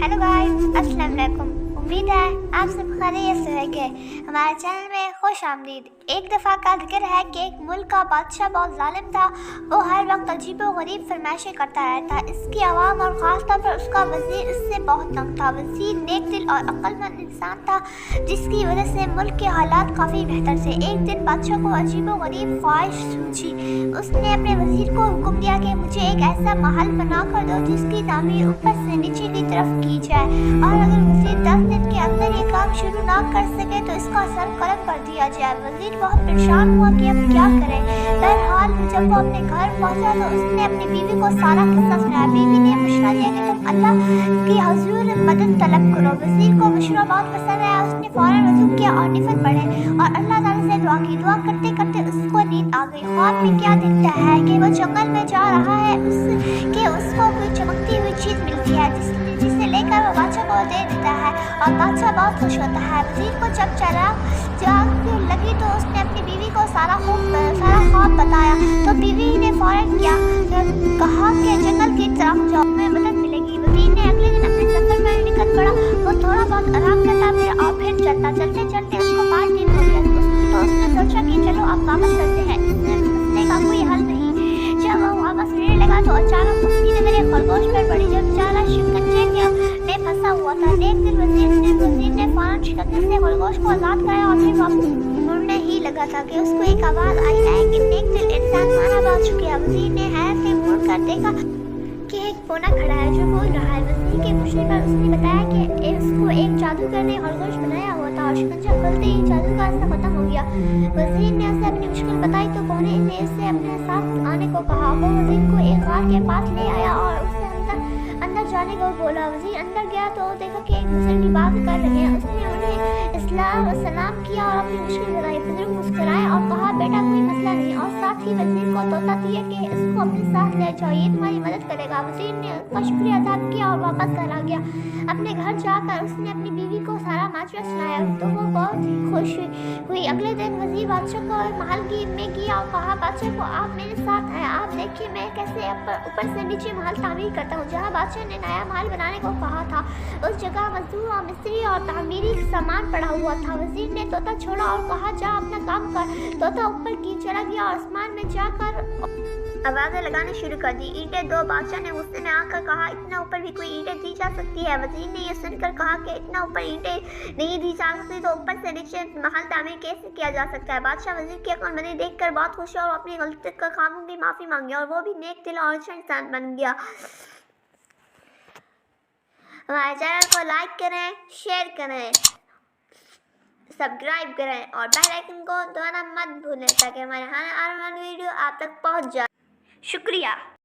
Hello guys, अस्सलाम वालेकुम। उम्मीद है आप सब खैरियत से होंगे। हमारे चैनल में खुश आमदीद। एक दफ़ा का जिक्र है कि एक मुल्क का बादशाह बहुत जालिम था। वो हर वक्त अजीब व गरीब फरमाइशें करता रहता। इसकी आवाम और ख़ास तौर पर उसका वज़ीर इससे बहुत तंग था। वज़ीर नेक दिल और अक्लमंद इंसान था, जिसकी वजह से मुल्क के हालात काफ़ी बेहतर थे। एक दिन बादशाह को अजीब व गरीब ख्वाहिश सूझी। उसने अपने वज़ीर को हुक्म दिया कि मुझे एक ऐसा महल बना कर दो जिसकी तामीर ऊपर से नीचे की तरफ की जाए, और अगर वज़ीर 10 दिन के अंदर ये काम शुरू ना कर सके तो इसका सर कलम कर दिया जाए। वज़ीर बहुत परेशान हुआ कि अब क्या करे। बहरहाल जब वो अपने घर पहुंचा तो उसने अपनी बीवी को सारा किस्सा सुनाया। बीवी ने मशवरा दिया कि तुम अल्लाह की हुजूर मदद तलब करो। वज़ीर को मशवरा बहुत पसंद आया। उसने फौरन वज़ू किया और निफल पढ़े और अल्लाह ताला से दुआ की। दुआ करते करते उसको नींद आ गई। ख्वाब में क्या दिखता है कि वो जंगल में जा रहा है, उसको कोई चमकती हुई चीज़ मिलती है जिसे लेकर वो बादशाह को दे देता है और बादशाह बहुत खुश होता है। वज़ीर को जब जाग लगी तो उसने अपनी बीवी को सारा ख्वाब बताया। तो बीवी ने फौरन कहा कि जंगल की तरफ जाओ, तुम्हें मदद मिलेगी। वज़ीर ने अगले दिन अपने सफर पर निकल पड़ा। वो थोड़ा बहुत आराम करता फिर चलता। चलते चलते उसको 5 दिन हो गया। तो उसने सोचा कि चलो अब वापस चलते हैं, इस मसले का कोई हल नहीं। जब वो वापस फिरने लगा तो अचानक उसकी नजर एक खरगोश पर पड़ी जो बेचारा शिकंजे में फंसा हुआ था। एक दिन वज़ीर ने फौरन शिकंजे से खरगोश को आज़ाद कराया और फिर वापस मुड़ने ही लगा था कि उसको एक आवाज़ आई है कि नेक दिल इंसान मारा बात चुके। वज़ीर ने हैरत से मुड़ कर देखा कि एक पौना खड़ा है जो बोल रहा है। वज़ीर के पूछने पर उसने बताया कि उसको एक जादूगर ने खरगोश बनाया हुआ था और शिकंजा खोलते ही जादू का असर खत्म हो गया। वज़ीर ने उसे अपनी मुश्किल बताई तो पौने ने उससे अपने साथ आने को कहा। वो वज़ीर को एक गार के पास ले आया और उससे अंदर जाने को बोला। वज़ीर अंदर गया तो देखा कि एक बुजुर्ग की बात कर रहे हैं। उसने उन्हें इस्लाम और सलाम किया और अपनी मुश्किल बताई। बुजुर्ग मुस्कुराए और कहा, बेटा कोई मसला नहीं, और साथ ही वज़ीर को तोता दिया कि इसको अपने साथ ले जाओ, ये तुम्हारी मदद करेगा। वज़ीर ने उसका शुक्रिया अदा किया और वापस घर आ गया। अपने घर जाकर उसने अपनी बीवी को सारा माजरा सुनाया तो वो बहुत ही खुश हुई। अगले दिन वज़ीर बादशाह को महल में गया और कहा, बादशाह को आप मेरे साथ हैं, आप देखिए मैं कैसे ऊपर से नीचे महल तामीर करता हूँ। जहाँ बादशाह ने नया महल बनाने को कहा था उस जगह मजदूर और मिस्त्री और तामीरी सामान पड़ा हुआ था। वज़ीर ने तोता छोड़ा और कहा, जा अपना काम कर। तोता ऊपर की चला गया और आसमान में जाकर आवाज़ें लगाने शुरू कर दी। ईंटें दो। बादशाह ने गुस्से में आकर कहा, इतना ऊपर भी कोई ईंटें दी जा सकती है? वज़ीर ने यह सुनकर कहा कि इतना ऊपर ईंटें नहीं दी जा सकती तो ऊपर से नीचे महल तामीर कैसे किया जा सकता है? बादशाह वज़ीर की अक्लमंदी देखकर बहुत खुश हुआ और अपनी गलती का खामों की माफ़ी मांगी और वो भी नेक दिल और अच्छा इंसान बन गया। हमारे चैनल को लाइक करें, शेयर करें, सब्सक्राइब करें और बेल आइकन को दबाना मत भूलें ताकि हमारे आने वाली वीडियो आप तक पहुंच जाए। शुक्रिया।